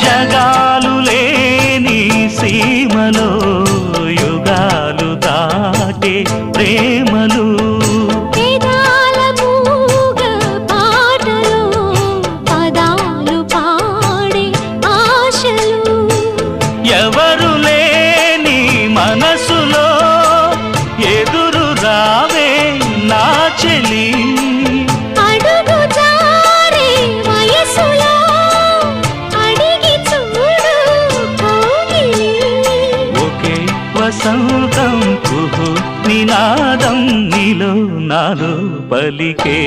జగాలు లేని సీమలో యుగాలు దాటే ప్రేమలు వేదాల మూగ పాటలో పదాలు పాడే ఆశలు ఎవరు లేని మనసులో ఎదురు రావే నా చెలి అడుగు జారే వయసులో అడిగి చూడు కౌగిలి ఒకే వసంతం కుహు నినాదం నీలో నాలో పలికే